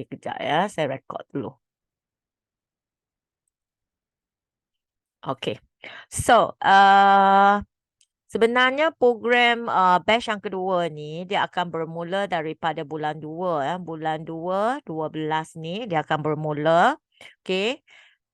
Okey, kejap ya, saya rekod dulu. Okey. So, sebenarnya program batch yang kedua ni dia akan bermula daripada bulan 2 ya. Bulan 2, 12 ni dia akan bermula. Okey.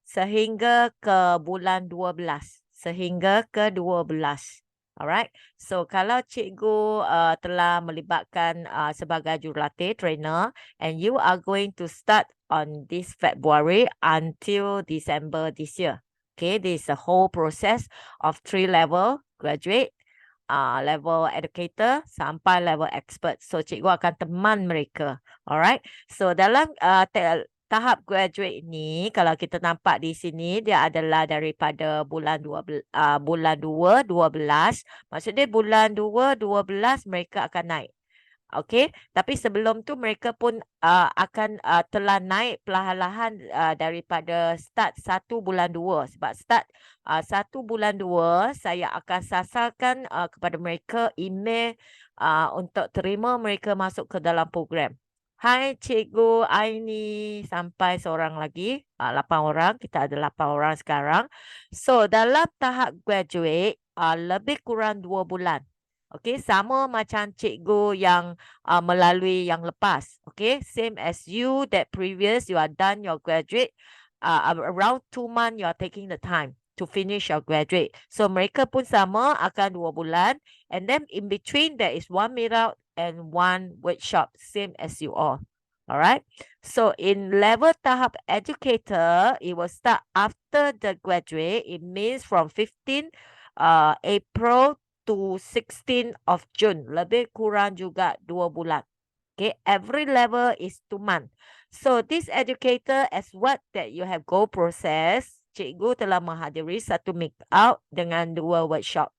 Sehingga ke bulan 12. Sehingga ke 12. Alright. So kalau cikgu telah melibatkan sebagai jurulatih trainer and you are going to start on this February until December this year. Okay, this is the whole process of 3 level graduate, level educator sampai level expert. So cikgu akan teman mereka. Alright. So dalam tahap graduate ni kalau kita nampak di sini dia adalah daripada bulan 12 bulan 2 12. Maksudnya bulan 2 12 mereka akan naik. Okey, tapi sebelum tu mereka pun akan telah naik perlahan-lahan daripada start 1 bulan 2. Sebab start 1 bulan 2 saya akan sasarkan kepada mereka email untuk terima mereka masuk ke dalam program. Hai Cikgu Aini, sampai seorang lagi, 8 orang, kita ada 8 orang sekarang. So dalam tahap graduate lebih kurang 2 bulan. Okey, sama macam cikgu yang melalui yang lepas. Okay, same as you that previous you are done your graduate. Around 2 months you are taking the time to finish your graduate. So mereka pun sama akan 2 bulan. And then in between there is 1 meetup and 1 workshop, same as you all. Alright. So in level tahap educator, it will start after the graduate. It means from 15 April to 16 of June. Lebih kurang juga 2 bulan. Okay, every level is 2 months. So this educator as what that you have go process, cikgu telah menghadiri 1 meet out dengan 2 workshop.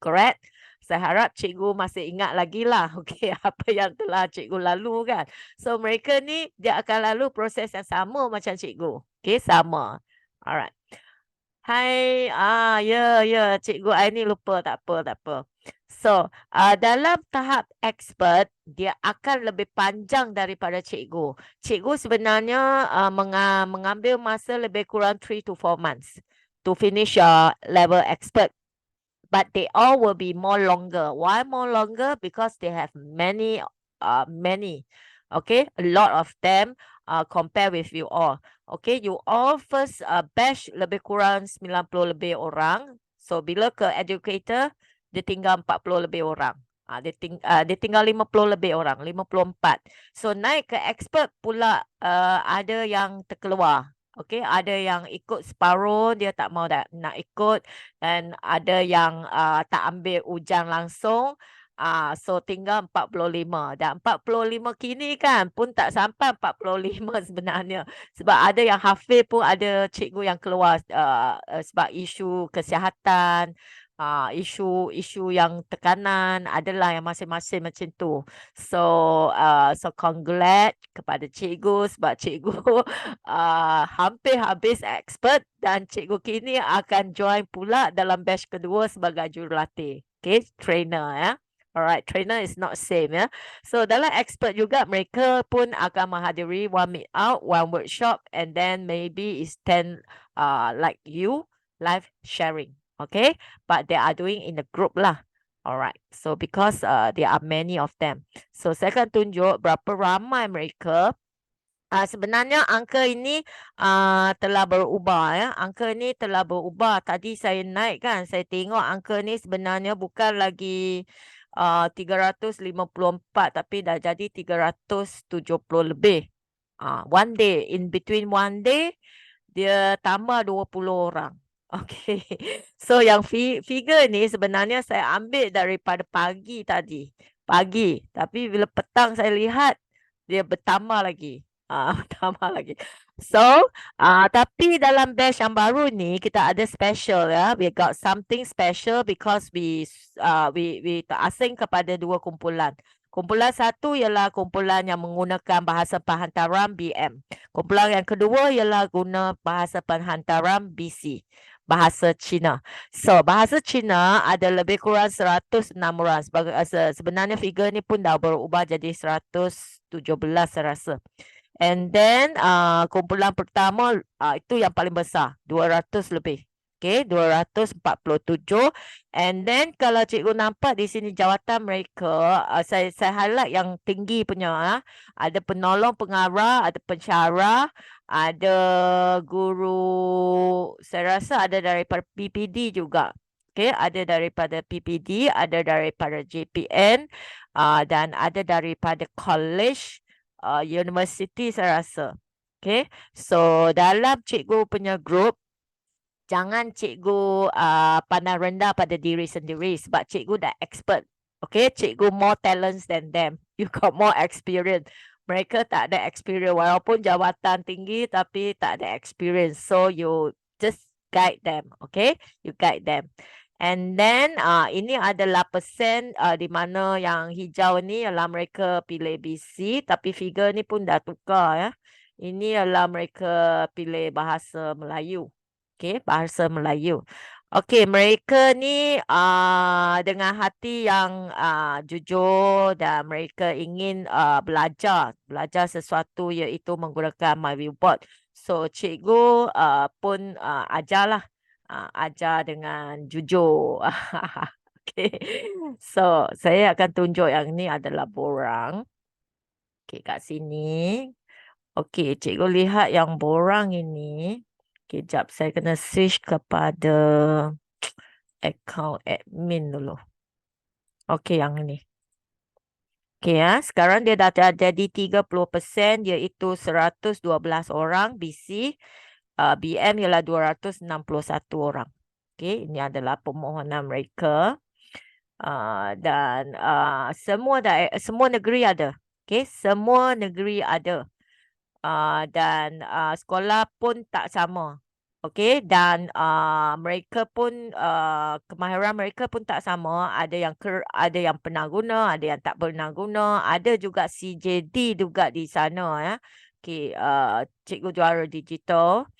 Correct? Saya harap cikgu masih ingat lagi lah, okay, apa yang telah cikgu lalu kan. So mereka ni dia akan lalu proses yang sama macam cikgu. Okay, sama. Alright. Hai, ya, cikgu Aini lupa, tak apa. So, dalam tahap expert, dia akan lebih panjang daripada cikgu. Cikgu sebenarnya mengambil masa lebih kurang 3 to 4 months to finish your level expert. But they all will be more longer. Why more longer? Because they have many. Okay, a lot of them compare with you all. Okay, you all first batch lebih kurang 90 lebih orang. So bila ke educator, dia tinggal 40 lebih orang. Dia tinggal 50 lebih orang, 54. So naik ke expert pula ada yang terkeluar. Okay, ada yang ikut separuh, dia tak mau nak ikut. Dan ada yang tak ambil ujian langsung. So tinggal 45. Dan 45 kini kan pun tak sampai 45 sebenarnya. Sebab ada yang hafiz pun ada cikgu yang keluar sebab isu kesihatan, isu yang tekanan, adalah yang masing-masing macam tu. So congrat kepada cikgu sebab cikgu hampir habis expert dan cikgu kini akan join pula dalam batch kedua sebagai jurulatih. Okay, trainer ya. Alright, trainer is not same ya. So dalam expert juga mereka pun akan menghadiri 1 meet out, 1 workshop and then maybe is 10 like you live sharing. Okay, but they are doing in a group lah. Alright, so because there are many of them. So saya akan tunjuk berapa ramai mereka. Sebenarnya angka ini telah berubah ya. Angka ini telah berubah. Tadi saya naik kan, saya tengok angka ni sebenarnya bukan lagi 354 tapi dah jadi 370 lebih. One day, in between one day dia tambah 20 orang. Okay. So yang figure ni sebenarnya saya ambil daripada pagi tadi. Pagi. Tapi bila petang saya lihat dia bertambah lagi. Bertambah lagi. So, tapi dalam batch yang baru ni kita ada special ya. We got something special because we terasing kepada 2 kumpulan. Kumpulan satu ialah kumpulan yang menggunakan bahasa penghantaran BM. Kumpulan yang kedua ialah guna bahasa penghantaran BC, bahasa Cina. So, bahasa Cina ada lebih kurang 106 orang. Sebenarnya figure ni pun dah berubah jadi 117 saya rasa. And then kumpulan pertama itu yang paling besar, 200 lebih. Okay, 247. And then kalau cikgu nampak di sini jawatan mereka, saya highlight yang tinggi punya. Ada penolong pengarah, ada pensyarah, ada guru, saya rasa ada daripada PPD juga. Okay, ada daripada PPD, ada daripada JPN, dan ada daripada college, university saya rasa. Okay, so dalam cikgu punya group, jangan cikgu pandang rendah pada diri sendiri sebab cikgu dah expert. Okay, cikgu more talents than them. You got more experience. Mereka tak ada experience walaupun jawatan tinggi tapi tak ada experience. So you just guide them. Okay, you guide them. And then ini adalah persen di mana yang hijau ni ialah mereka pilih BC tapi figure ni pun dah tukar ya. Ini adalah mereka pilih bahasa Melayu. Okay, bahasa Melayu. Okay, mereka ni dengan hati yang jujur dan mereka ingin belajar sesuatu iaitu menggunakan MyViewBoard. So cikgu pun ajarlah. Ajar dengan jujur. Okay. So, saya akan tunjuk yang ni adalah borang. Okay, kat sini. Okay, cikgu lihat yang borang ini. Okay, jap. Saya kena switch kepada account admin dulu. Okay, yang ini. Okay, sekarang dia dah jadi 30%, iaitu 112 orang BC. BM ialah 261 orang. Okay, ini adalah permohonan mereka. Dan semua negeri ada. Okay, semua negeri ada. Dan sekolah pun tak sama. Okay, dan mereka pun kemahiran mereka pun tak sama. Ada yang pernah guna, ada yang tak pernah guna. Ada juga CJD juga di sana ya. Okay, cikgu juara digital.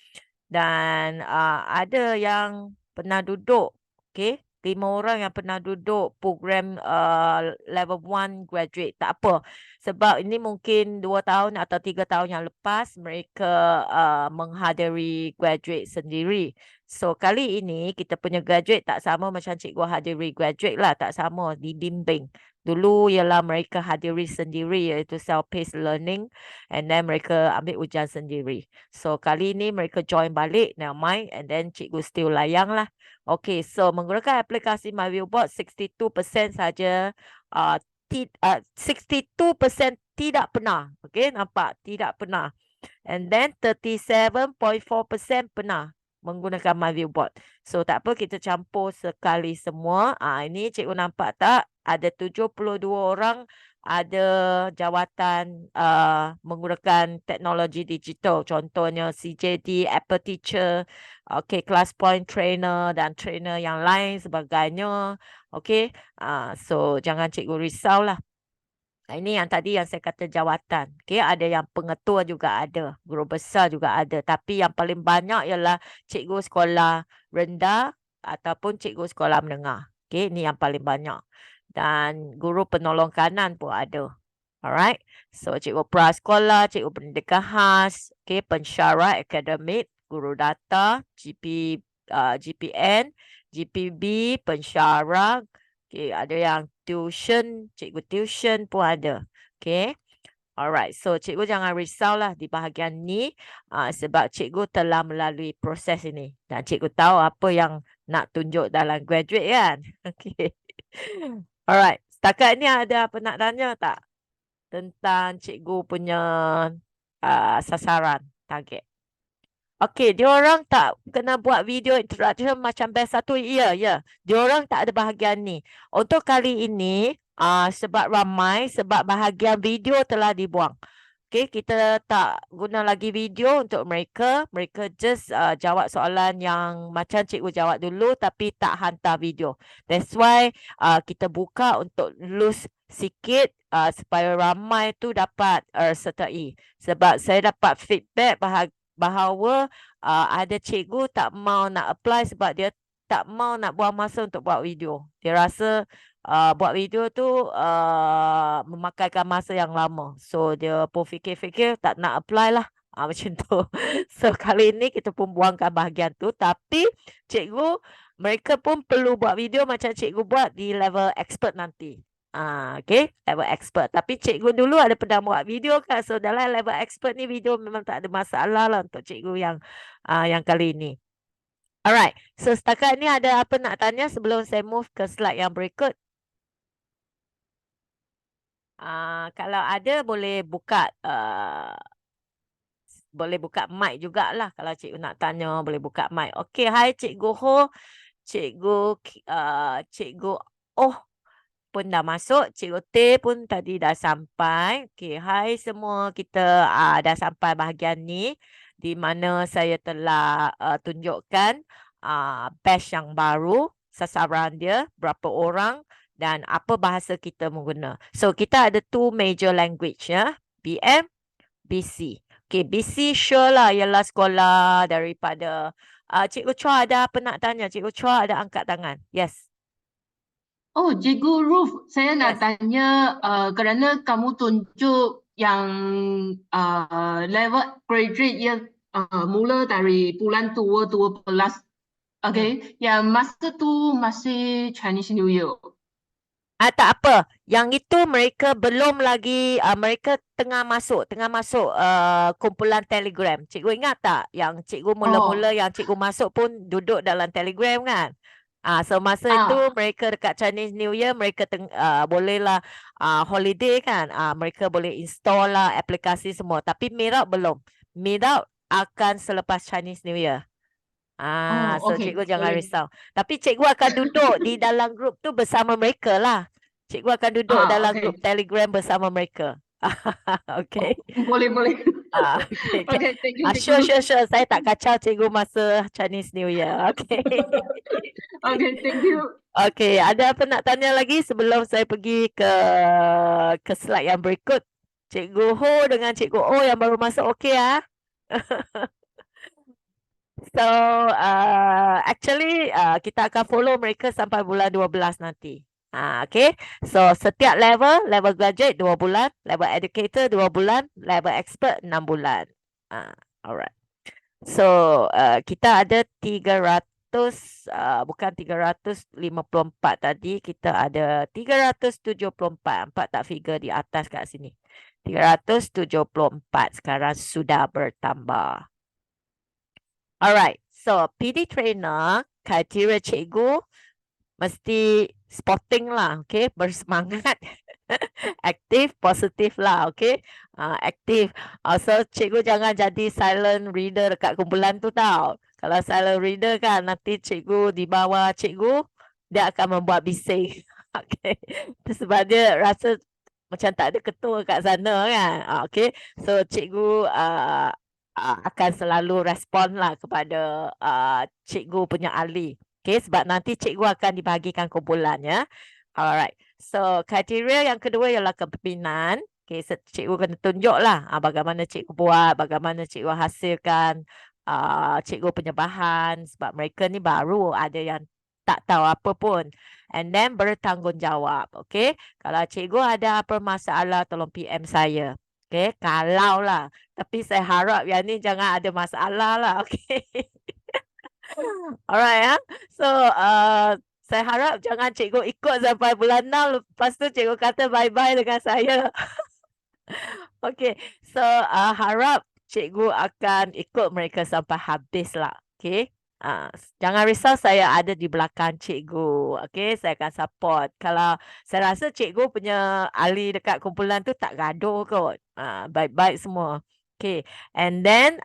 Dan ada yang pernah duduk, okay, 5 orang yang pernah duduk program level 1 graduate. Tak apa, sebab ini mungkin 2 tahun atau 3 tahun yang lepas mereka menghadiri graduate sendiri. So kali ini kita punya graduate tak sama macam cikgu hadiri graduate lah, tak sama, dibimbing. Dulu ialah mereka hadiri sendiri iaitu self-paced learning, and then mereka ambil ujian sendiri. So kali ni mereka join balik, never mind, and then cikgu still layang lah. Okay, so menggunakan aplikasi MyViewBoard 62% saja, 62% tidak pernah. Okay, nampak? Tidak pernah. And then 37.4% pernah menggunakan MyViewBoard. So tak apa, kita campur sekali semua. Ini cikgu nampak tak? Ada 72 orang ada jawatan menggunakan teknologi digital. Contohnya CJD, Apple Teacher, okay, Class Point Trainer dan trainer yang lain sebagainya. Okay, so jangan cikgu risau lah. Ini yang tadi yang saya kata jawatan. Okay, ada yang pengetua juga ada. Guru besar juga ada. Tapi yang paling banyak ialah cikgu sekolah rendah ataupun cikgu sekolah menengah. Okay, ini yang paling banyak. Dan guru penolong kanan pun ada. Alright. So, cikgu prasekolah, cikgu pendidikan khas, okay, pensyarah akademik, guru data, GPN, GPB, pensyarah, okay, ada yang tuition, cikgu tuition pun ada. Okay. Alright, so cikgu jangan risaulah di bahagian ni sebab cikgu telah melalui proses ini. Dan cikgu tahu apa yang nak tunjuk dalam graduate kan. Okay. Alright, setakat ni ada apa nak tanya tak? Tentang cikgu punya sasaran, target. Okay, diorang tak kena buat video introduction macam best 1. Ya. Diorang tak ada bahagian ni. Untuk kali ini, sebab ramai, sebab bahagian video telah dibuang. Okay, kita tak guna lagi video untuk mereka. Mereka just jawab soalan yang macam cikgu jawab dulu tapi tak hantar video. That's why kita buka untuk lose sikit supaya ramai tu dapat sertai. Sebab saya dapat feedback bahawa ada cikgu tak mau nak apply sebab dia tak mau nak buang masa untuk buat video. Dia rasa buat video tu memakaikan masa yang lama. So dia pun fikir-fikir tak nak apply lah. Macam tu. So kali ni kita pun buangkan bahagian tu. Tapi cikgu, mereka pun perlu buat video macam cikgu buat di level expert nanti. Okay, level expert. Tapi cikgu dulu ada pernah buat video kan. So dalam level expert ni video memang tak ada masalah lah untuk cikgu yang kali ni. Alright, so setakat ni ada apa nak tanya sebelum saya move ke slide yang berikut? Kalau ada boleh buka mic jugalah. Kalau cikgu nak tanya boleh buka mic. Okey, hai Cikgu Ho. Cikgu Oh pun dah masuk. Cikgu T pun tadi dah sampai. Okey, hai semua, kita dah sampai bahagian ni di mana saya telah tunjukkan batch yang baru, sasaran dia, berapa orang dan apa bahasa kita mengguna. So kita ada 2 major language ya, BM, BC. Okay, BC sure lah ialah sekolah daripada Cikgu Chua ada apa nak tanya? Cikgu Chua ada angkat tangan. Yes. Oh, Cikgu Ruth, saya nak tanya kerana kamu tunjuk yang level graduate yang mula dari bulan 2 12. Okay, yang masa tu masih Chinese New Year. Tak apa. Yang itu mereka belum lagi, mereka tengah masuk kumpulan Telegram. Cikgu ingat tak yang cikgu mula-mula yang cikgu masuk pun duduk dalam Telegram kan? So masa itu mereka dekat Chinese New Year mereka bolehlah holiday kan. Mereka boleh install lah aplikasi semua. Tapi Meetup belum. Meetup akan selepas Chinese New Year. So okay. cikgu jangan risau. Tapi cikgu akan duduk di dalam grup tu bersama mereka lah. Cikgu akan duduk dalam grup Telegram bersama mereka. Okay. Boleh. Okay. Okay, thank you, cikgu. Sure. Saya tak kacau cikgu masa Chinese New Year. Okay. Okay, thank you. Okay, ada apa nak tanya lagi sebelum saya pergi ke slide yang berikut? Cikgu Ho dengan Cikgu O yang baru masuk okay ah? So, actually kita akan follow mereka sampai bulan 12 nanti. Okay. So, setiap level graduate 2 bulan, level educator 2 bulan, level expert 6 bulan. Alright. So, kita ada 300, bukan 354 tadi, kita ada 374. Nampak tak figure di atas kat sini? 374 sekarang sudah bertambah. Alright, so PD trainer, kriteria cikgu mesti sporting lah, okay, bersemangat, aktif, positif lah, okay, aktif. So cikgu jangan jadi silent reader dekat kumpulan tu tau. Kalau silent reader kan nanti cikgu di bawah cikgu dia akan membuat bising, okay. Sebab dia rasa macam tak ada ketua kat sana kan, okay. So cikgu akan selalu respon lah kepada cikgu punya ahli. Okay, sebab nanti cikgu akan dibahagikan kumpulan ya. Alright. So, kriteria yang kedua ialah kepimpinan. Okay, cikgu kena tunjuk lah bagaimana cikgu buat, bagaimana cikgu hasilkan cikgu punya bahan. Sebab mereka ni baru, ada yang tak tahu apa pun. And then bertanggungjawab. Okay, kalau cikgu ada apa masalah, tolong PM saya. Okay, kalau lah. Tapi saya harap yang ni jangan ada masalah lah. Okay. Alright ya. So, saya harap jangan cikgu ikut sampai bulan 6. Lepas tu cikgu kata bye-bye dengan saya. Okay. So, harap cikgu akan ikut mereka sampai habis lah. Okay. Jangan risau, saya ada di belakang cikgu. Okay, saya akan support. Kalau saya rasa cikgu punya ahli dekat kumpulan tu tak gaduh kot. Baik-baik semua. Okay, and then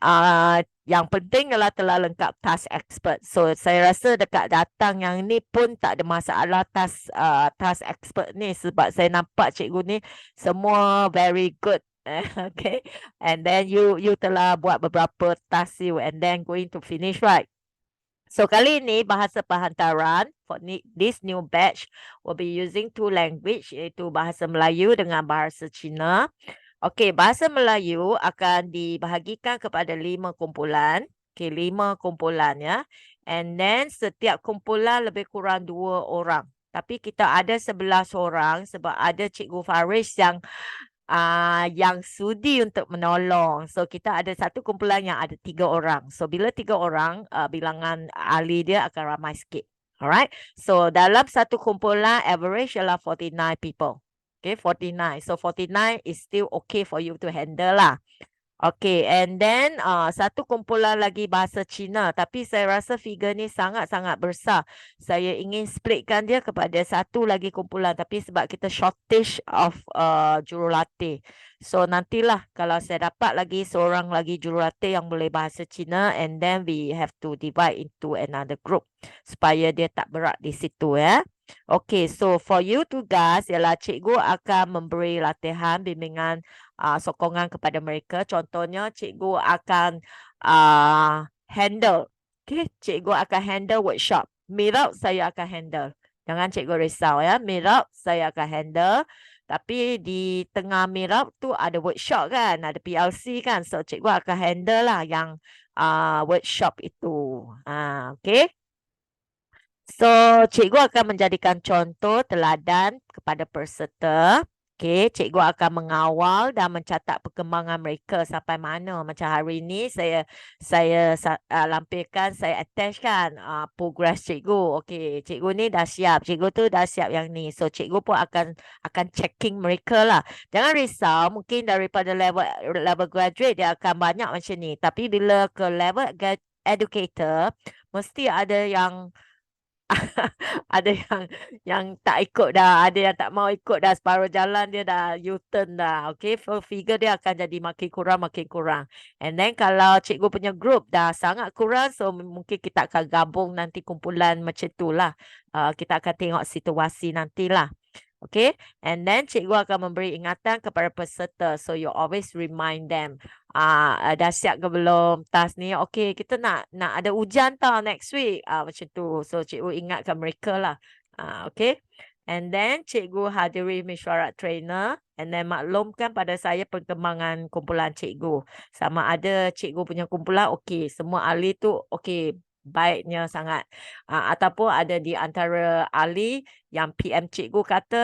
yang penting adalah telah lengkap task expert. So saya rasa dekat datang yang ni pun tak ada masalah task expert ni. Sebab saya nampak cikgu ni semua very good. Okay, and then you telah buat beberapa task you and then going to finish right. So kali ini bahasa penghantaran for this new batch will be using 2 language, iaitu bahasa Melayu dengan bahasa Cina. Okey, bahasa Melayu akan dibahagikan kepada 5 kumpulan. Okey, 5 kumpulan ya. And then setiap kumpulan lebih kurang 2 orang. Tapi kita ada 11 orang sebab ada Cikgu Faris yang sudi untuk menolong. So kita ada satu kumpulan yang ada 3 orang. So bila 3 orang, bilangan ahli dia akan ramai sikit. Alright. So dalam satu kumpulan average ialah 49 people. Okay, 49. So 49 is still okay for you to handle lah. Okay, and then satu kumpulan lagi bahasa Cina. Tapi saya rasa figure ni sangat-sangat besar. Saya ingin splitkan dia kepada satu lagi kumpulan. Tapi sebab kita shortage of jurulatih. So nantilah kalau saya dapat lagi seorang lagi jurulatih yang boleh bahasa Cina. And then we have to divide into another group. Supaya dia tak berat di situ ya. Okay, so for you two guys, ialah cikgu akan memberi latihan bimbingan sokongan kepada mereka. Contohnya, cikgu akan handle. Okay, cikgu akan handle workshop. Meetup saya akan handle. Jangan cikgu risau ya. Meetup saya akan handle. Tapi di tengah meetup tu ada workshop kan, ada PLC kan. So cikgu akan handle lah yang workshop itu. Okay. So, cikgu akan menjadikan contoh teladan kepada peserta. Okay, cikgu akan mengawal dan mencatat perkembangan mereka sampai mana. Macam hari ini saya lampirkan, saya attachkan progress cikgu. Okay, cikgu ni dah siap, cikgu tu dah siap yang ni. So, cikgu pun akan checking mereka lah. Jangan risau, mungkin daripada level graduate dia akan banyak macam ni. Tapi bila ke level educator, mesti ada yang ada yang tak ikut dah, ada yang tak mau ikut dah, separuh jalan dia dah U-turn dah. Okay, figure dia akan jadi makin kurang. And then kalau cikgu punya group dah sangat kurang, so mungkin kita akan gabung nanti kumpulan macam tu lah. Kita akan tengok situasi nantilah. Okay, and then cikgu akan memberi ingatan kepada peserta. So you always remind them. Dah siap ke belum task ni? Okay, kita nak ada ujian tau next week. Macam tu. So cikgu ingatkan mereka lah. Okay. And then cikgu hadiri mesyuarat trainer. And then maklumkan pada saya perkembangan kumpulan cikgu. Sama ada cikgu punya kumpulan, okay. Semua ahli tu, okay. Baiknya sangat. Ataupun ada di antara ahli yang PM cikgu kata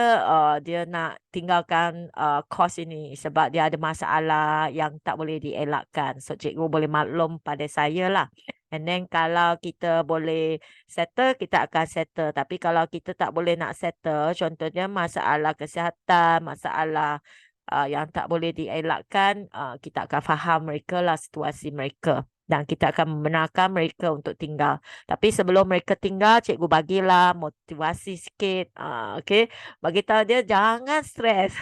dia nak tinggalkan course ini sebab dia ada masalah yang tak boleh dielakkan. So cikgu boleh maklum pada saya lah. And then kalau kita boleh settle, kita akan settle. Tapi kalau kita tak boleh nak settle, contohnya masalah kesihatan, masalah yang tak boleh dielakkan, kita akan faham mereka lah situasi mereka. Dan kita akan membenarkan mereka untuk tinggal. Tapi sebelum mereka tinggal, cikgu bagilah motivasi sikit. Okay. Bagi tahu dia jangan stres.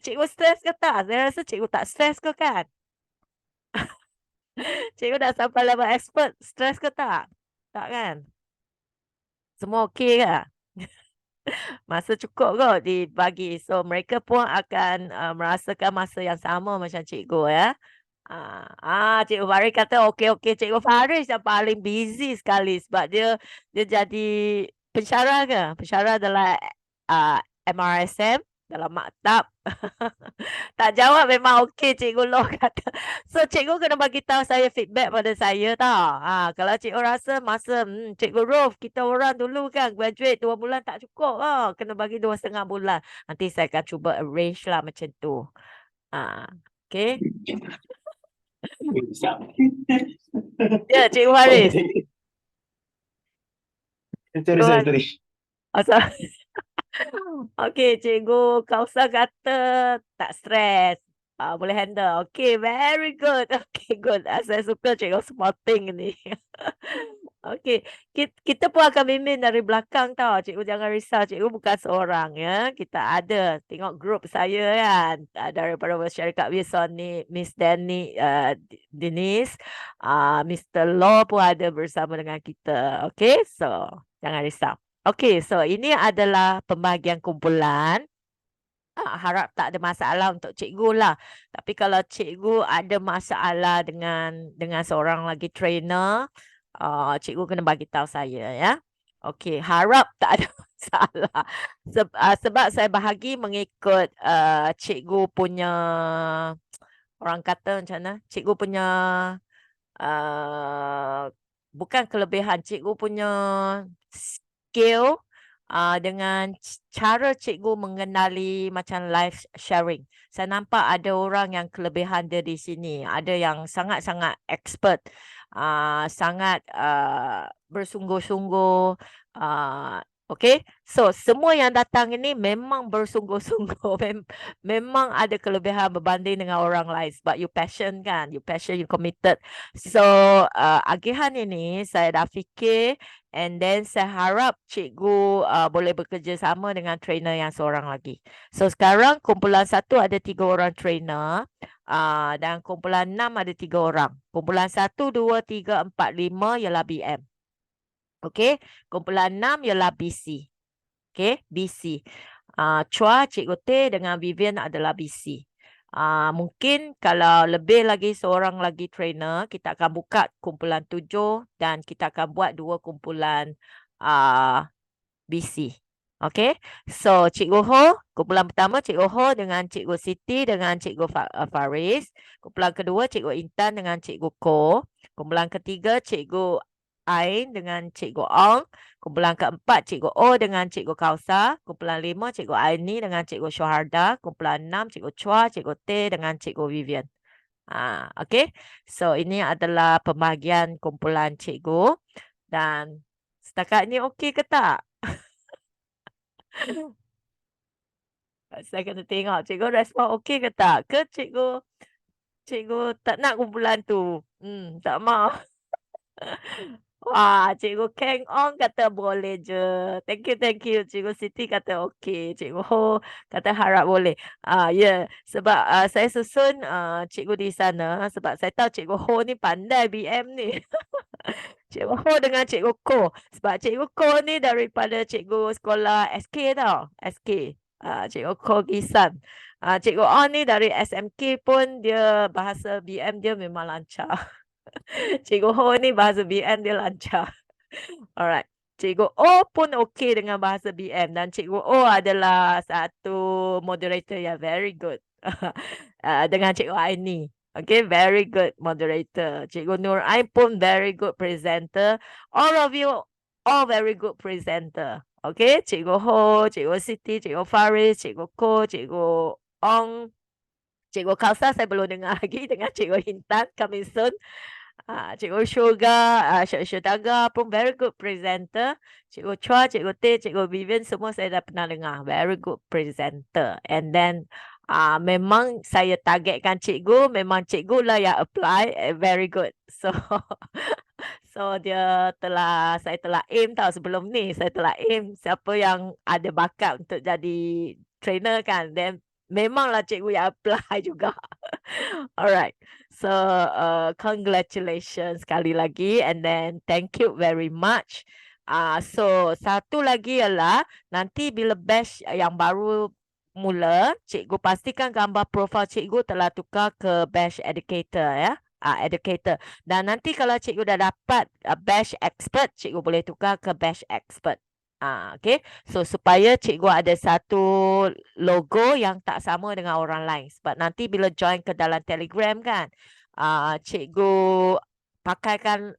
Cikgu stres ke tak? Saya rasa cikgu tak stres ke kan? Cikgu dah sampai level expert. Stres ke tak? Tak kan? Semua okey ke? Masa cukup kot dibagi. So mereka pun akan merasakan masa yang sama macam cikgu ya. Cikgu Faris kata okey. Cikgu Faris yang paling busy sekali sebab dia jadi pensyarah ke? Pensyarah dalam MRSM, dalam maktab. Tak jawab memang okey Cikgu Loh kata. So cikgu kena bagi tahu saya feedback pada saya tau. Kalau cikgu rasa masa Cikgu Ruf kita orang dulu kan graduate 2 bulan tak cukup. Kena bagi 2,5 bulan. Nanti saya akan cuba arrange lah macam tu. Okay. Ya, Cikgu Faris. Sorry. Okey, Cikgu Kausa kata tak stres. Boleh handle. Okey, very good. Okey, good. Saya suka cikgu sporting ni. Okey, kita pun akan bimbing dari belakang tau. Cikgu jangan risau. Cikgu bukan seorang ya. Kita ada. Tengok grup saya kan. Daripada Syarikat Wilson ni, Miss Danny, Denise, Mr. Law pun ada bersama dengan kita. Okey, so jangan risau. Okey, so ini adalah pembahagian kumpulan. Harap tak ada masalah untuk cikgu lah. Tapi kalau cikgu ada masalah dengan seorang lagi trainer, cikgu kena bagi tahu saya ya. Okey, harap tak ada masalah. Sebab saya bahagi mengikut cikgu punya, orang kata macam mana? Cikgu punya bukan kelebihan, cikgu punya skill dengan cara cikgu mengenali macam live sharing. Saya nampak ada orang yang kelebihan dia di sini. Ada yang sangat-sangat expert, sangat bersungguh-sungguh. Okay, so semua yang datang ini memang bersungguh-sungguh. Memang ada kelebihan berbanding dengan orang lain. Sebab you passion kan, you passion, you committed. So agihan ini saya dah fikir. And then saya harap cikgu boleh bekerja sama dengan trainer yang seorang lagi. So sekarang kumpulan 1 ada 3 orang trainer. Dan kumpulan 6 ada 3 orang. Kumpulan 1, 2, 3, 4, 5 ialah BM. Okay. Kumpulan 6 ialah BC. Okay. BC. Chua, Cikgu T dengan Vivian adalah BC. Mungkin kalau lebih lagi seorang lagi trainer, kita akan buka kumpulan 7 dan kita akan buat 2 kumpulan BC. Okay. So Cikgu Ho, kumpulan pertama Cikgu Ho dengan Cikgu Siti dengan Cikgu Faris. Kumpulan kedua Cikgu Intan dengan Cikgu Ko. Kumpulan ketiga Cikgu Ain dengan Cikgu Ong. Kumpulan keempat Cikgu O dengan Cikgu Kausa. Kumpulan 5 Cikgu Aini dengan Cikgu Syuharda. Kumpulan 6 Cikgu Chua, Cikgu T dengan Cikgu Vivian. Okay. So ini adalah pembahagian kumpulan cikgu. Dan setakat ni okey ke tak? Saya kena tengok cikgu respon okey ke tak? Ke cikgu tak nak kumpulan tu? Tak mau. Wah, Cikgu Kang Ong kata boleh je. Thank you. Cikgu Siti kata okey. Cikgu Ho kata harap boleh. Ya, sebab saya susun cikgu di sana sebab saya tahu Cikgu Ho ni pandai BM ni. Cikgu Ho dengan Cikgu Ko. Sebab Cikgu Ko ni daripada cikgu sekolah SK tau. SK. Cikgu Ko Gisan. Cikgu On ni dari SMK pun dia bahasa BM dia memang lancar. Cikgu Ho ni bahasa BM dia lancar. Alright. Cikgu O pun okey dengan bahasa BM dan Cikgu O adalah satu moderator yang very good. Dengan Cikgu Aini. Okay, very good moderator. Cikgu Nur Ain pun very good presenter. All of you, all very good presenter. Okay, Cikgu Ho, Cikgu Siti, Cikgu Faris, Cikgu Ko, Cikgu Ong, Cikgu Kausa saya belum dengar lagi dengan Cikgu Intan coming soon. Cikgu Syudaga pun very good presenter. Cikgu Chua, Cikgu T, Cikgu Vivian semua saya dah pernah dengar. Very good presenter. And then memang saya targetkan cikgu, memang cikgu lah yang apply. Very good. So so saya telah aim tau sebelum ni. Saya telah aim siapa yang ada bakat untuk jadi trainer kan. Then memanglah cikgu yang apply juga. Alright. So congratulations sekali lagi and then thank you very much. So satu lagi ialah nanti bila batch yang baru mula, cikgu pastikan gambar profil cikgu telah tukar ke batch educator ya. Educator. Dan nanti kalau cikgu dah dapat batch expert, cikgu boleh tukar ke batch expert. Okay. So supaya cikgu ada satu logo yang tak sama dengan orang lain. Sebab nanti bila join ke dalam Telegram kan, cikgu pakaikan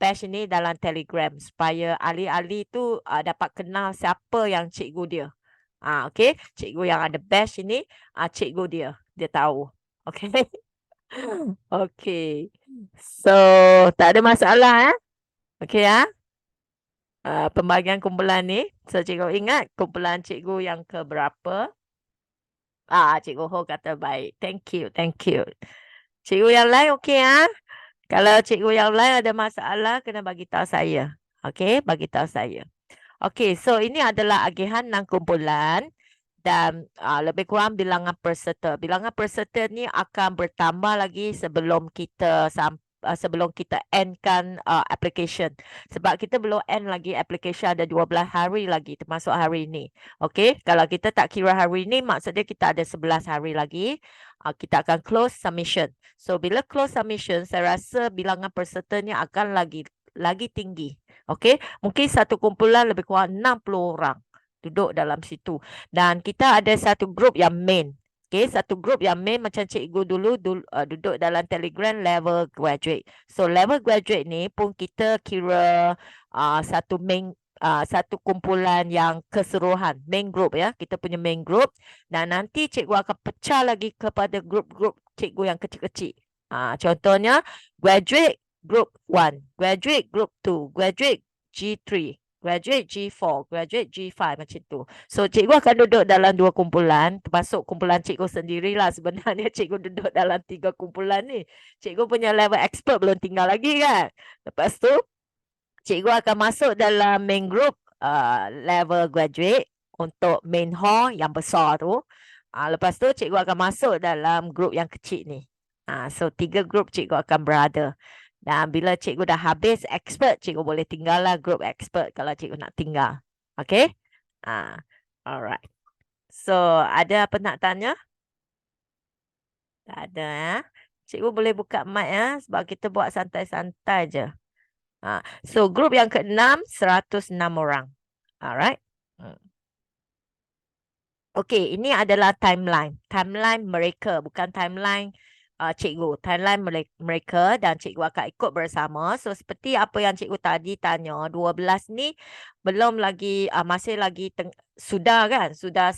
batch ini dalam Telegram supaya ahli-ahli tu dapat kenal siapa yang cikgu dia. Okay. Cikgu yang ada batch ini, cikgu dia tahu. Okay. Okay. So tak ada masalah Okay pembagian kumpulan ni. So cikgu ingat kumpulan cikgu yang keberapa? Cikgu Ho kata baik. Thank you. Cikgu yang lain okey Kalau cikgu yang lain ada masalah kena bagi tahu saya. Okey, bagi tahu saya. Okey, so ini adalah agihan 6 kumpulan dan lebih kurang bilangan peserta. Bilangan peserta ni akan bertambah lagi sebelum kita endkan application. Sebab kita belum end lagi application, ada 12 hari lagi termasuk hari ini. Okey, kalau kita tak kira hari ini maksudnya kita ada 11 hari lagi. Kita akan close submission. So bila close submission, saya rasa bilangan pesertanya akan lagi tinggi. Okey, mungkin satu kumpulan lebih kurang 60 orang duduk dalam situ. Dan kita ada satu grup yang main. Okay, satu grup yang main macam cikgu dulu duduk dalam Telegram level graduate. So level graduate ni pun kita kira satu main satu kumpulan yang keseluruhan, main group ya. Kita punya main group. Dan nanti cikgu akan pecah lagi kepada grup-grup cikgu yang kecil-kecil. Contohnya graduate group 1, graduate group 2, graduate G3, graduate G4, graduate G5 macam tu. So cikgu akan duduk dalam 2 kumpulan, termasuk kumpulan cikgu sendirilah. Sebenarnya cikgu duduk dalam 3 kumpulan ni. Cikgu punya level expert belum tinggal lagi kan. Lepas tu cikgu akan masuk dalam main group level graduate untuk main hall yang besar tu. Lepas tu cikgu akan masuk dalam group yang kecil ni. So 3 group cikgu akan berada. Dan bila cikgu dah habis expert, cikgu boleh tinggallah group expert kalau cikgu nak tinggal. Okay? Alright. So ada apa nak tanya? Tak ada ya. Cikgu boleh buka mic ya, sebab kita buat santai-santai je. So group yang ke-6, 106 orang. Alright. Okay, ini adalah timeline. Timeline mereka, bukan timeline cikgu. Timeline mereka dan cikgu akan ikut bersama. So seperti apa yang cikgu tadi tanya, 12 ni belum lagi, masih lagi sudah kan? Sudah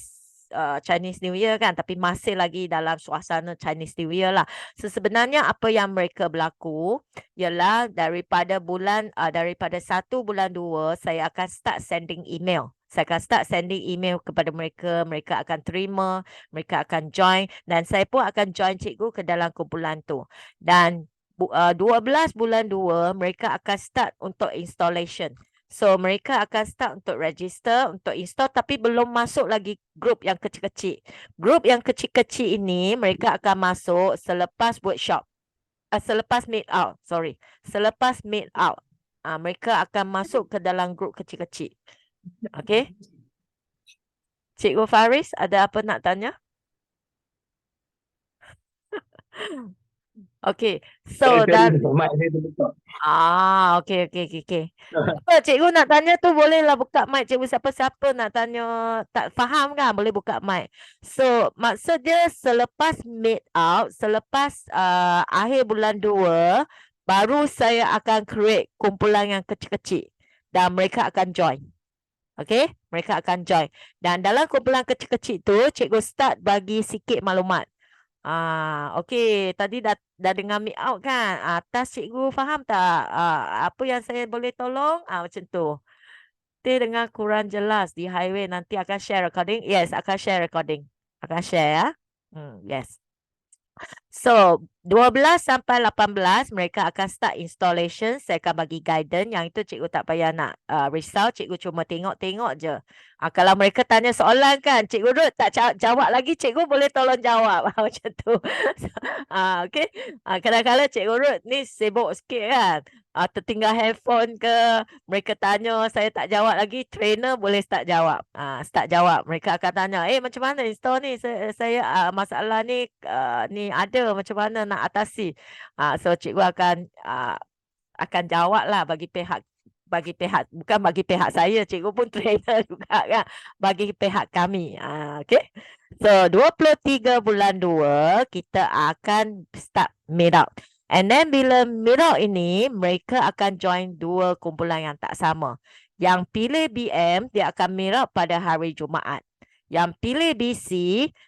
Chinese New Year kan, tapi masih lagi dalam suasana Chinese New Year lah. So sebenarnya apa yang mereka berlaku ialah daripada 1 bulan 2 saya akan start sending email. Saya akan start sending email kepada mereka, mereka akan terima, mereka akan join dan saya pun akan join cikgu ke dalam kumpulan tu. Dan 12 bulan 2 mereka akan start untuk installation. So mereka akan start untuk register, untuk install tapi belum masuk lagi grup yang kecil-kecil. Grup yang kecil-kecil ini mereka akan masuk selepas workshop. Selepas meet out, Selepas meet out. Mereka akan masuk ke dalam grup kecil-kecil. Okay. Cikgu Faris, ada apa nak tanya? Okay. So dan okay. Apa cikgu nak tanya tu bolehlah buka mic cikgu, siapa-siapa nak tanya tak faham kan boleh buka mic. So maksud dia selepas meet out, selepas akhir bulan 2 baru saya akan create kumpulan yang kecil-kecil dan mereka akan join. Okay, mereka akan join. Dan dalam kumpulan kecil-kecil tu, cikgu start bagi sikit maklumat. Okay, tadi dah dengar meet out kan? Atas cikgu faham tak? Apa yang saya boleh tolong? Macam tu. Dia dengar kurang jelas di highway, nanti akan share recording. Yes, akan share recording. Akan share ya. Yes. So, 12 sampai 18 mereka akan start installation. Saya akan bagi guidance. Yang itu cikgu tak payah nak risau. Cikgu cuma tengok-tengok je. Kalau mereka tanya soalan kan, Cikgu Ruth tak jawab lagi, cikgu boleh tolong jawab. Macam tu. Okay. Kadang-kadang Cikgu Ruth ni sibuk sikit kan. Tertinggal handphone ke, mereka tanya, saya tak jawab lagi, trainer boleh start jawab. Start jawab. Mereka akan tanya, macam mana install ni? Saya masalah ni ni ada, macam mana nak atasi? So cikgu akan jawab lah bagi pihak, bukan bagi pihak saya, cikgu pun trainer juga kan, bagi pihak kami. Okay. So 23 bulan 2 kita akan start meet out. And then bila meet out ini, mereka akan join 2 kumpulan yang tak sama. Yang pilih BM, dia akan meet out pada hari Jumaat. Yang pilih BC,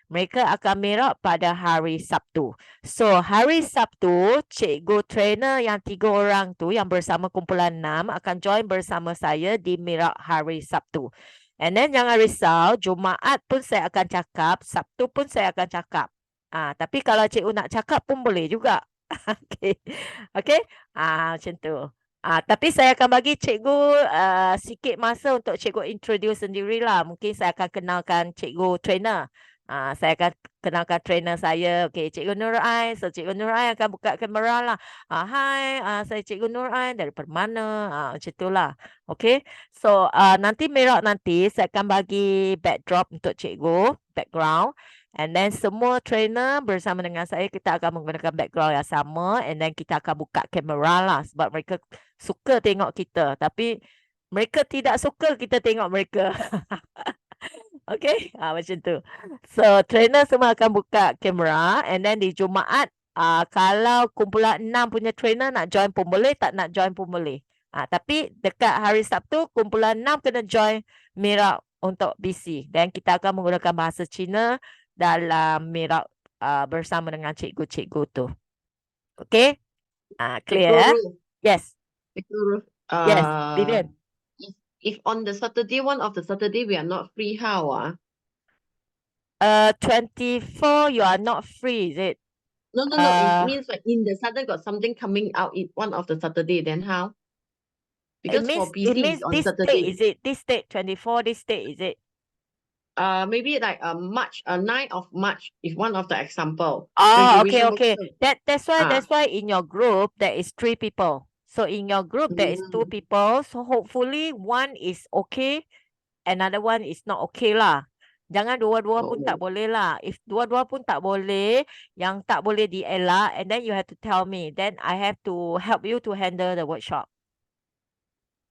mereka akan meet out pada hari Sabtu. So, hari Sabtu, cikgu trainer yang 3 orang tu yang bersama kumpulan 6 akan join bersama saya di meet out hari Sabtu. And then jangan risau, Jumaat pun saya akan cakap, Sabtu pun saya akan cakap. Tapi kalau cikgu nak cakap pun boleh juga. Okay. Macam tu. Tapi saya akan bagi cikgu sikit masa untuk cikgu introduce sendirilah. Mungkin saya akan kenalkan cikgu trainer. Saya akan kenalkan trainer saya. Okay, Cikgu Nur Ain. So, Cikgu Nur Ain akan buka kamera lah. Hai, saya Cikgu Nur Ain dari mana? Macam itulah. Okay. So, nanti merah nanti saya akan bagi backdrop untuk cikgu. Background. And then semua trainer bersama dengan saya, kita akan menggunakan background yang sama. And then kita akan buka kamera lah. Sebab mereka suka tengok kita. Tapi mereka tidak suka kita tengok mereka. Okay, macam tu. So, trainer semua akan buka kamera. And then di Jumaat, kalau kumpulan 6 punya trainer nak join pun boleh, tak nak join pun boleh. Tapi dekat hari Sabtu, kumpulan 6 kena join Meetup untuk BC. Dan kita akan menggunakan bahasa Cina dalam Meetup bersama dengan cikgu-cikgu tu. Okay? Clear Cikgu ya? Ruth, Yes. Cikgu Ruth, Yes, Vivian. if on the Saturday, one of the Saturday we are not free, how? 24, you are not free, is it? No, it means like in the Saturday got something coming out in one of the Saturday, then how? Because for it BC means it's on this date, Saturday. is it? This date, 24, this date, is it? Maybe like March, 9th of March is one of the example. So Oh, you okay. That's why in your group there is 3 people. So in your group there is 2 people. So hopefully one is okay, another one is not okay lah. Jangan dua-dua pun tak boleh lah. If dua-dua pun tak boleh, yang tak boleh dielak, and then you have to tell me. Then I have to help you to handle the workshop.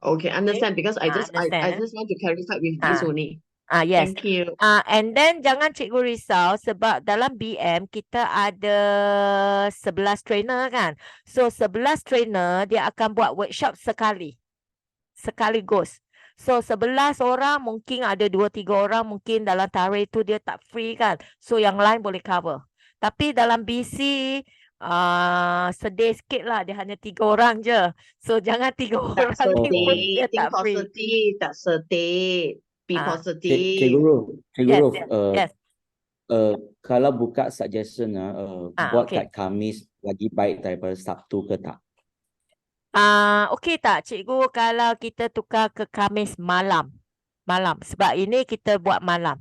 Okay, understand, because I just understand, just want to clarify with this only. Yes. Thank you. And then jangan cikgu risau sebab dalam BM kita ada 11 trainer kan. So 11 trainer dia akan buat workshop sekaligus. So 11 orang mungkin ada 2-3 orang mungkin dalam tarikh tu dia tak free kan. So yang lain boleh cover. Tapi dalam BC sedih sikit lah, dia hanya 3 orang je. So jangan 3 orang ni pun dia Think tak free. positive, tak sedih. Be positive. Cikgu Ruh, Yes. Kalau buka suggestion buat okay. kat Khamis lagi baik daripada Sabtu ke tak? Okey tak cikgu kalau kita tukar ke Khamis malam? Sebab ini kita buat malam.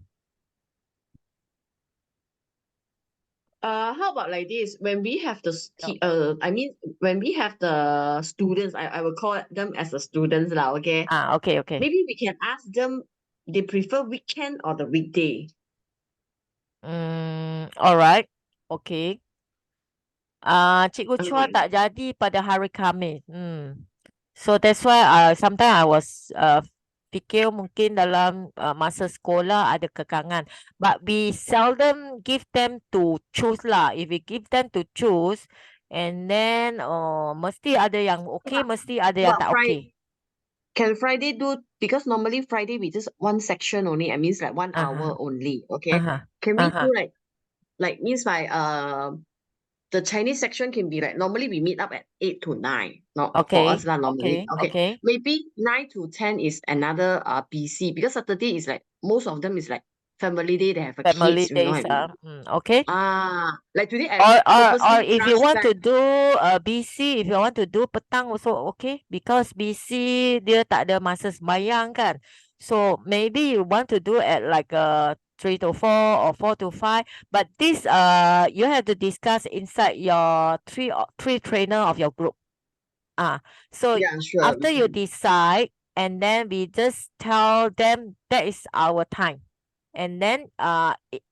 How about like this? When we have the when we have the students, I will call them as the students lah, okay? Okay. Maybe we can ask them they prefer weekend or the weekday. Alright. Okay. Cikgu Chua Okay. tak jadi pada hari Khamis. So that's why sometimes I was fikir mungkin dalam masa sekolah ada kekangan. But we seldom give them to choose lah. If we give them to choose, and then mesti ada yang okay, mesti ada yang tak okay. Can Friday do, because normally Friday we just one section only, it means like 1 hour only, okay? Can we do like means like the Chinese section can be like, normally we meet up at 8 to 9, not for us lah normally. Okay. Maybe 9 to 10 is another BC, because Saturday is like, most of them is like family day, they have a Family kids, you know days, what I mean? okay. Like today I Or purposely if you rushed want to back. do BC, if you want to do petang also okay, because BC dia tak ada masa sembahyang kan. So maybe you want to do at like 3 to 4 or 4 to 5, but this you have to discuss inside your three trainer of your group. So Yeah, sure. after you decide, and then we just tell them that is our time. And then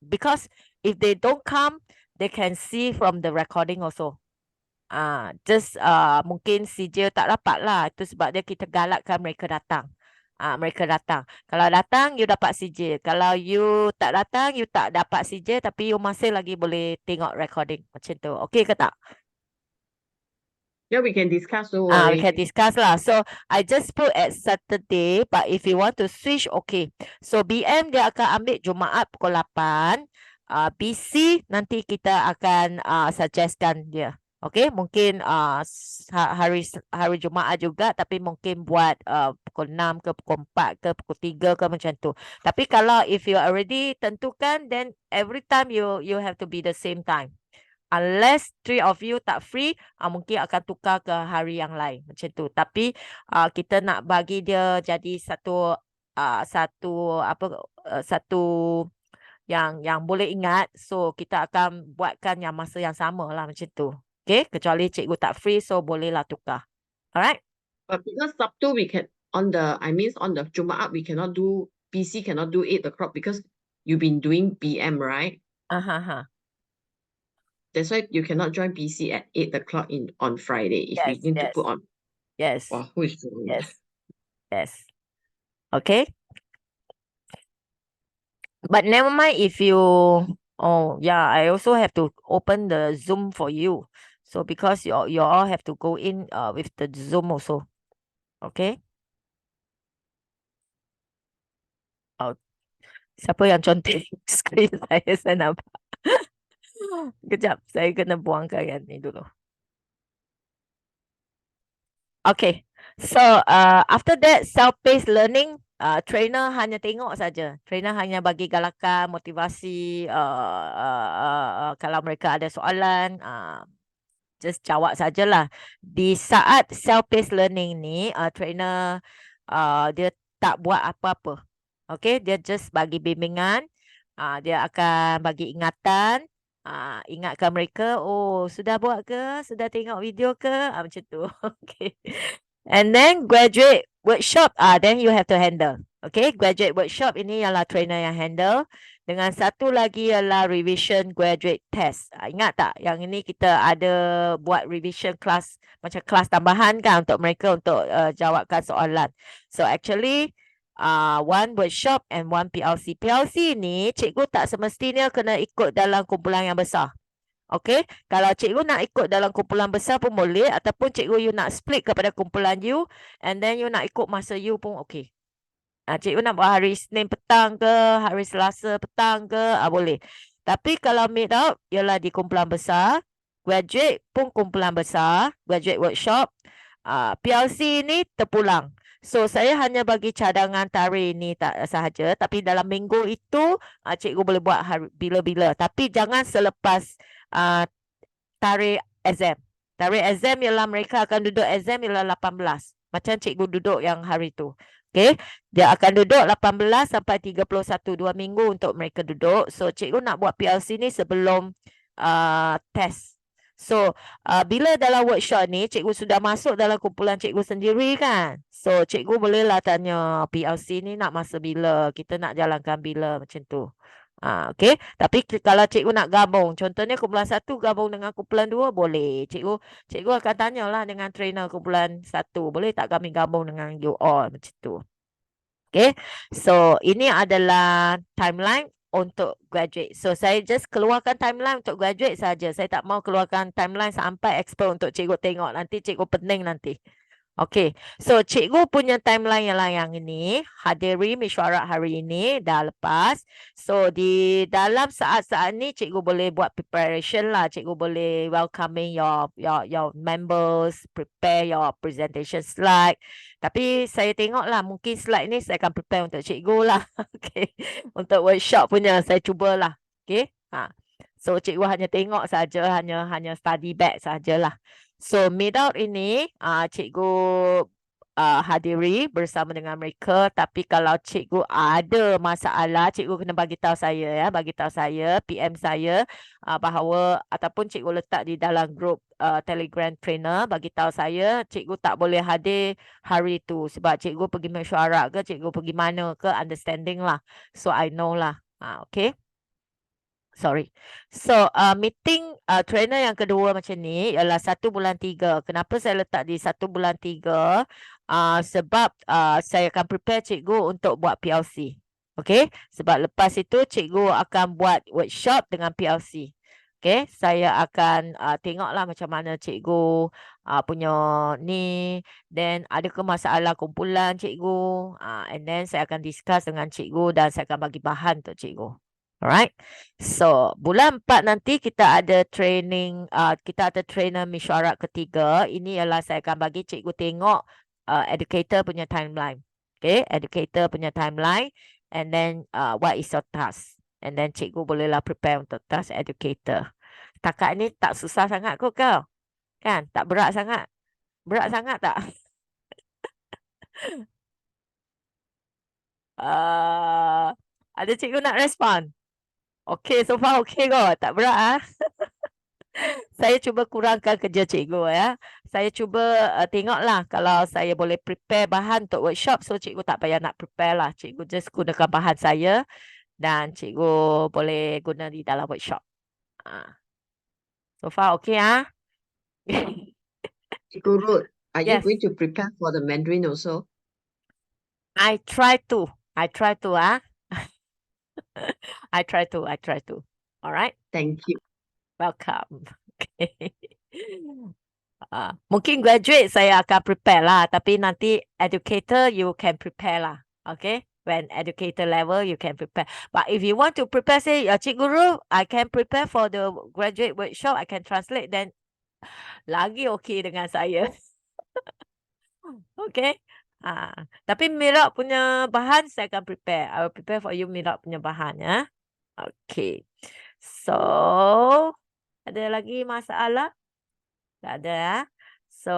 because if they don't come, they can see from the recording also. Just mungkin CJ tak dapat lah. Itu sebab dia kita galakkan mereka datang. Mereka datang. Kalau datang, you dapat CJ. Kalau you tak datang, you tak dapat CJ, tapi you masih lagi boleh tengok recording. Macam tu. Okay ke tak? Yeah, we can discuss. We can discuss lah. So I just put at Saturday, but if you want to switch, okay. So BM dia akan ambil Jumaat pukul 8. BC nanti kita akan suggestkan dia. Okay, mungkin hari Jumaat juga, tapi mungkin buat pukul 6 ke pukul 4 ke pukul 3 ke macam tu. Tapi kalau if you already tentukan, then every time you have to be the same time. Unless 3 of you tak free, mungkin akan tukar ke hari yang lain macam tu. Tapi kita nak bagi dia jadi satu yang boleh ingat. So kita akan buatkan yang masa yang sama lah macam tu. Okay, kecuali cikgu tak free, so bolehlah tukar. Alright. But because Sabtu we can on the Jumaat we cannot do, BC cannot do 8 o'clock because you've been doing BM, right? That's why you cannot join BC at 8 o'clock on Friday if we need to put on. Yes. Wow, who is doing that? Yes. Okay. But never mind if you, I also have to open the Zoom for you. So because you all have to go in with the Zoom also. Okay. Oh, siapa yang conteng skrin saya nampak. Kejap, saya kena buangkan yang ni dulu. Okay, so after that self-paced learning, trainer hanya tengok saja. Trainer hanya bagi galakan, motivasi. Kalau mereka ada soalan, just jawab sajalah. Di saat self-paced learning ni, trainer dia tak buat apa-apa. Okay, dia just bagi bimbingan. Dia akan bagi ingatan. Ingatkan mereka, oh sudah buat ke? Sudah tengok video ke? Macam tu. Okay. And then graduate workshop, then you have to handle. Okay, graduate workshop ini ialah trainer yang handle. Dengan satu lagi ialah revision graduate test. Ingat tak? Yang ini kita ada buat revision class, macam kelas tambahan kan untuk mereka untuk jawabkan soalan. So actually, one workshop and one PLC. PLC ni cikgu tak semestinya kena ikut dalam kumpulan yang besar. Okay, kalau cikgu nak ikut dalam kumpulan besar pun boleh, ataupun cikgu you nak split kepada kumpulan you and then you nak ikut masa you pun okay. Cikgu nak buat hari Isnin petang ke, hari Selasa petang ke, boleh. Tapi kalau meet up ialah di kumpulan besar, graduate pun kumpulan besar, graduate workshop, PLC ni terpulang. So saya hanya bagi cadangan tarikh ni tak sahaja, tapi dalam minggu itu cikgu boleh buat bila-bila, tapi jangan selepas tarikh exam. Tarikh exam ialah mereka akan duduk exam ialah 18. Macam cikgu duduk yang hari tu. Okay, dia akan duduk 18 sampai 31, 2 minggu untuk mereka duduk. So cikgu nak buat PLC ni sebelum test. So bila dalam workshop ni cikgu sudah masuk dalam kumpulan cikgu sendiri kan. So cikgu bolehlah tanya PLC ni nak masa bila, kita nak jalankan bila, macam tu. Okay. Tapi kalau cikgu nak gabung, contohnya kumpulan 1 gabung dengan kumpulan 2, boleh. Cikgu akan tanyalah dengan trainer kumpulan 1, boleh tak kami gabung dengan you all, macam tu. Okay. So ini adalah timeline untuk graduate. So saya just keluarkan timeline untuk graduate saja. Saya tak mau keluarkan timeline sampai expert untuk cikgu tengok. Nanti cikgu pening nanti. Okay, so cikgu punya timeline ialah yang ini. Hadiri mesyuarat hari ini dah lepas. So di dalam saat-saat ni cikgu boleh buat preparation lah. Cikgu boleh welcoming your members, prepare your presentation slide. Tapi saya tengok lah, mungkin slide ni saya akan prepare untuk cikgu lah. Okay, untuk workshop punya saya cubalah. Okay, so cikgu hanya tengok saja, hanya study back sajalah. So meet out ini cikgu hadiri bersama dengan mereka, tapi kalau cikgu ada masalah, cikgu kena bagi tahu saya ya, bagi tahu saya, PM saya bahawa, ataupun cikgu letak di dalam grup Telegram trainer, bagi tahu saya cikgu tak boleh hadir hari tu sebab cikgu pergi mesyuarat ke, cikgu pergi mana ke, understanding lah. So I know lah. Okay. Sorry. So meeting trainer yang kedua macam ni ialah 1 bulan 3. Kenapa saya letak di 1 bulan 3? Sebab saya akan prepare cikgu untuk buat PLC. Okay. Sebab lepas itu cikgu akan buat workshop dengan PLC. Okay. Saya akan tengoklah macam mana cikgu punya ni. Then adakah masalah kumpulan cikgu. And then saya akan discuss dengan cikgu dan saya akan bagi bahan untuk cikgu. Alright, so bulan 4 nanti kita ada training, kita ada trainer mesyuarat ketiga. Ini ialah saya akan bagi cikgu tengok educator punya timeline. Okay, educator punya timeline. And then what is your task? And then cikgu bolehlah prepare untuk task educator. Setakat ni tak susah sangat kok kau? Kan? Tak berat sangat? Berat sangat tak? Ada cikgu nak respon? Okay, so far okay kot. Tak berat Saya cuba kurangkan kerja cikgu ya. Saya cuba tengoklah kalau saya boleh prepare bahan untuk workshop. So cikgu tak payah nak prepare lah. Cikgu just gunakan bahan saya. Dan cikgu boleh guna di dalam workshop. So far okay Cikgu Ruth, are you Yes. going to prepare for the Mandarin also? I try to I try to. Alright. Thank you. Welcome. Okay. Mungkin graduate saya akan prepare lah, tapi nanti educator you can prepare lah. Okay, when educator level you can prepare. But if you want to prepare, say Cik Guru, I can prepare for the graduate workshop, I can translate, then lagi okay dengan saya. Okay. Tapi Mirak punya bahan saya akan prepare. I will prepare for you Mirak punya bahan ya. Okay. So, ada lagi masalah? Tak ada ya. So,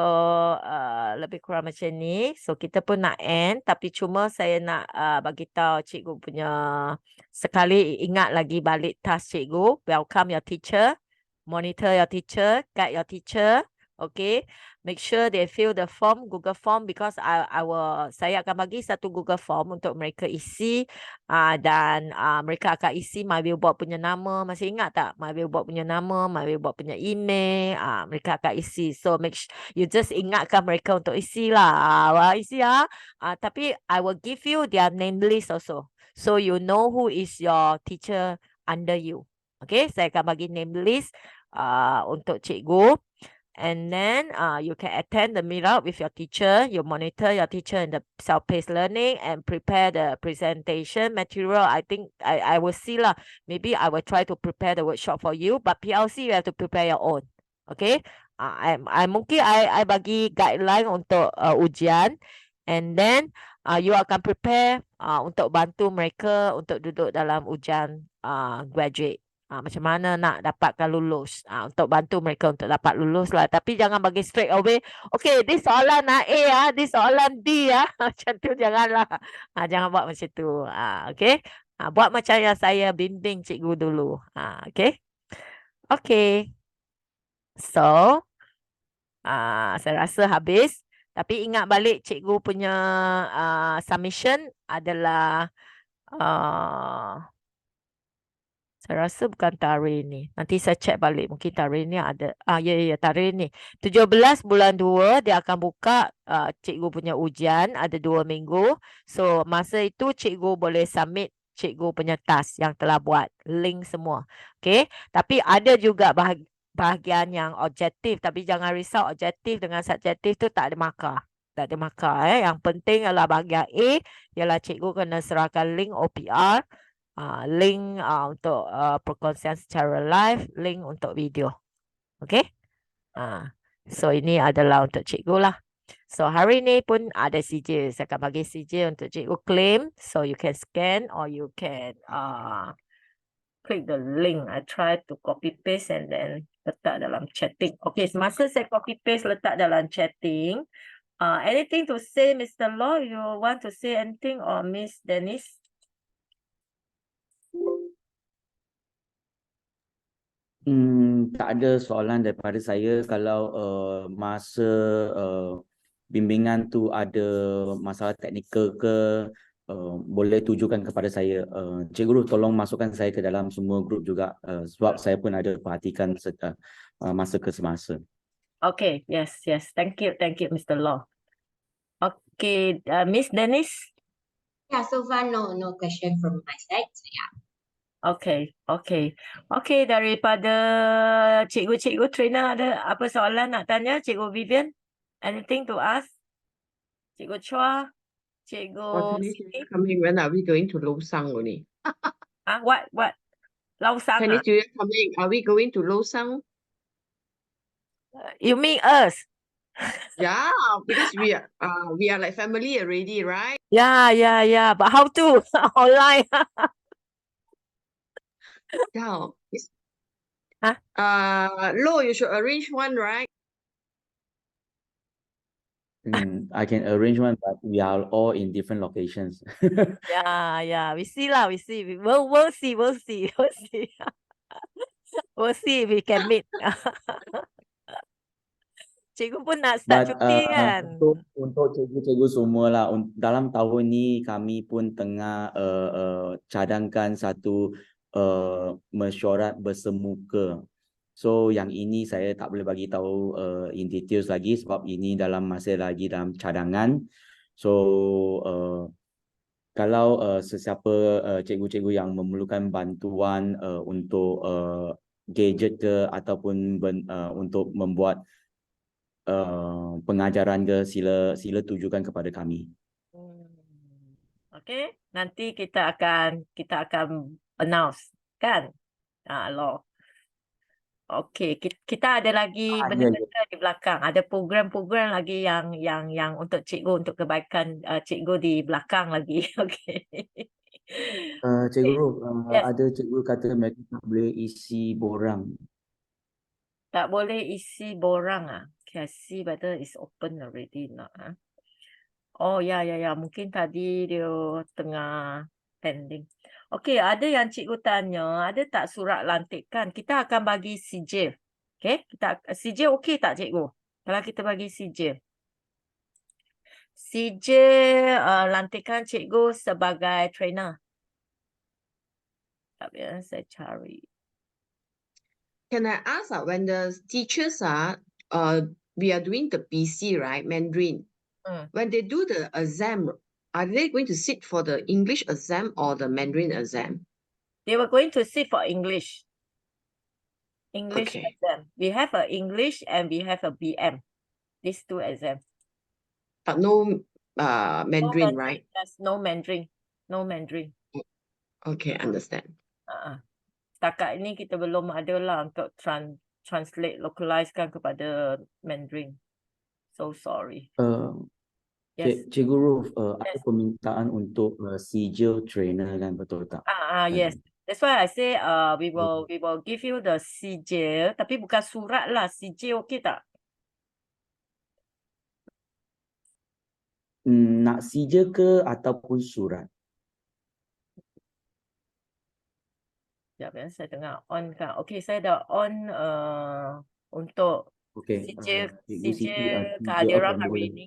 lebih kurang macam ni. So, kita pun nak end. Tapi cuma saya nak bagi tahu cikgu punya, sekali ingat lagi balik task cikgu. Welcome your teacher. Monitor your teacher. Guide your teacher. Okay. Make sure they fill the form, Google Form, because saya akan bagi satu Google Form untuk mereka isi, dan mereka akan isi My Billboard punya nama. Masih ingat tak? My Billboard punya nama, My Billboard punya email, mereka akan isi. So you just ingatkan mereka untuk isi lah. Isi ya. Tapi I will give you their name list also. So you know who is your teacher under you. Okay, saya akan bagi name list untuk cikgu. And then you can attend the meetup with your teacher. You monitor your teacher in the self-paced learning and prepare the presentation material. I think I will see lah. Maybe I will try to prepare the workshop for you. But PLC you have to prepare your own. Okay. Mungkin I bagi guideline untuk ujian. And then you akan prepare untuk bantu mereka untuk duduk dalam ujian graduate. Macam mana nak dapatkan lulus, untuk bantu mereka untuk dapat lulus lah. Tapi jangan bagi straight away, okay, this soalan A this soalan B macam tu janganlah. Jangan buat macam tu. Okay, buat macam yang saya bimbing cikgu dulu. Okay. Okay. So, saya rasa habis. Tapi ingat balik cikgu punya submission adalah saya rasa bukan tarikh ni. Nanti saya check balik. Mungkin tarikh ni ada. Ya, tarikh ni. 17 bulan 2 dia akan buka cikgu punya ujian. Ada 2 minggu. So, masa itu cikgu boleh submit cikgu punya task yang telah buat. Link semua. Okay. Tapi ada juga bahagian yang objektif. Tapi jangan risau, objektif dengan subjektif tu tak ada markah. Tak ada markah. Yang penting adalah bahagian A. Ialah cikgu kena serahkan link OPR. Link untuk perkongsian secara live, link untuk video. Okay. So ini adalah untuk cikgu lah. So hari ni pun ada CJ. Saya akan bagi CJ untuk cikgu claim. So you can scan or you can click the link. I try to copy paste and then letak dalam chatting. Okay, semasa saya copy paste letak dalam chatting. Anything to say, Mr. Law? You want to say anything or Miss Dennis? Tak ada soalan daripada saya. Kalau masa bimbingan tu ada masalah teknikal ke, boleh tujukan kepada saya. Cik Guru, tolong masukkan saya ke dalam semua grup juga, sebab saya pun ada perhatikan masa ke semasa. Okay, yes. Thank you, Mr. Law. Okay, Miss Dennis? Yeah, so far no question from my side. So yeah. Okay, daripada cikgu-cikgu trainer ada apa soalan nak tanya? Cikgu Vivian, anything to ask? Cikgu Chua, Cikgu Chinese Siti? coming, when are we going to Losang only? What? Laosang? Chinese New Year coming, are we going to Losang? You mean us? Yeah, because we are like family already, right? Yeah. But how to? Online. Yeah. Huh? Lo, you should arrange one, right? I can arrange one, but we are all in different locations. Yeah. We see. We'll see. We'll see if we can meet. Cikgu pun nak start cuti kan? Untuk cikgu-cikgu semua lah, dalam tahun ni kami pun tengah cadangkan satu mesyuarat bersemuka. So yang ini saya tak boleh bagi tahu in details lagi sebab ini masih lagi dalam cadangan. So kalau sesiapa cikgu-cikgu yang memerlukan bantuan untuk gadget ke ataupun untuk membuat pengajaran ke, sila tujukan kepada kami. Okay, nanti kita akan announce kan, Law. Okay, kita ada lagi Ya, ya. benda-benda di belakang. Ada program-program lagi yang untuk cikgu, untuk kebaikan cikgu di belakang lagi. Okay. Cikgu Ruf, Yes. ada cikgu kata mereka tak boleh isi borang. Tak boleh isi borang ah. Okay, I see whether it's open already not. Oh ya, mungkin tadi dia tengah pending. Okey, ada yang cikgu tanya, ada tak surat lantikan? Kita akan bagi sijil. Okey, sijil okey tak cikgu? Kalau kita bagi sijil. Sijil lantikan cikgu sebagai trainer. Tak biar saya cari. Can I ask when the teachers we are doing the BC, right, Mandarin, when they do the exam, are they going to sit for the English exam or the Mandarin exam? They were going to sit for English. English Okay. exam. We have a English and we have a BM. These two exams. But no Mandarin, right? Yes, no Mandarin. No Mandarin. Okay, understand. Setakat ini kita belum ada lah untuk translate, localizekan kepada Mandarin. So sorry. Yes. Cikgu Ruf, ada permintaan untuk sijil trainer kan, betul tak? Yes. That's why I say we will give you the sijil, tapi bukan surat lah. Sijil okey tak? Nak sijil ke ataupun surat? Sekejap ya, saya tengah on kan. Okey, saya dah on untuk sijil kehadiran hari ini.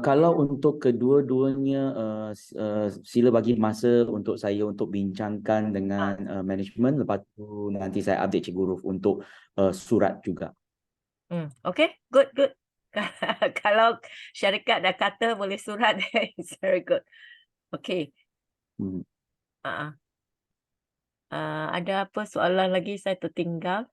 Kalau untuk kedua-duanya, sila bagi masa untuk saya untuk bincangkan dengan management. Lepas tu nanti saya update Cikgu Ruf untuk surat juga. Okay, good. Kalau syarikat dah kata boleh surat, it's very good. Okay. Ada apa soalan lagi saya tertinggal?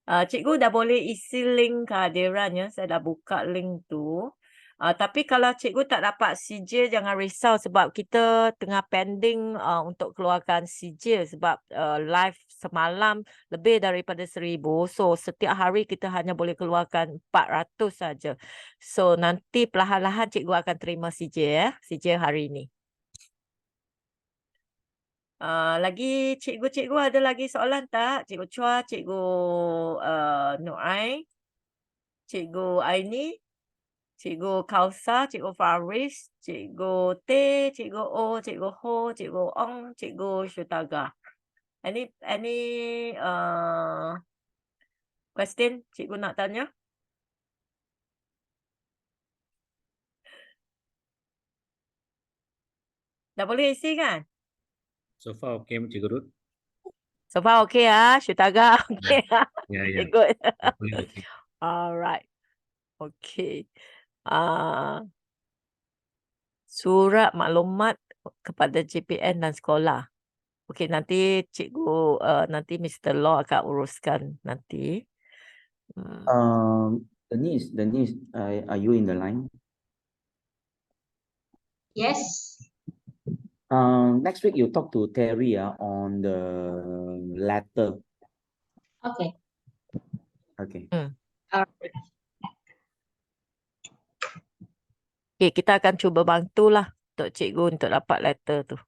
Cikgu dah boleh isi link kehadiran ya. Saya dah buka link tu. Tapi kalau cikgu tak dapat sijil, jangan risau sebab kita tengah pending untuk keluarkan sijil sebab live semalam lebih daripada 1,000. So setiap hari kita hanya boleh keluarkan 400 saja. So nanti perlahan-lahan cikgu akan terima sijil ya. Sijil hari ini. Lagi cikgu-cikgu ada lagi soalan tak? Cikgu Chua, Cikgu Nuai, Cikgu Aini, Cikgu Kausa, Cikgu Faris, Cikgu T, Cikgu O, Cikgu Ho, Cikgu Ong, Cikgu Syutaga. Any question cikgu nak tanya? Dah boleh isi kan? So far okay, Cikgu Ruth. So far okay Syutaga okay Yeah. Good. Okay. Alright. Okay. Surat maklumat kepada JPN dan sekolah. Okey, nanti cikgu nanti Mr. Law akan uruskan nanti. Denise, are you in the line? Yes. Next week you talk to Terry on the letter. Okay. Okay. Okay, kita akan cuba bantulah untuk cikgu untuk dapat letter tu.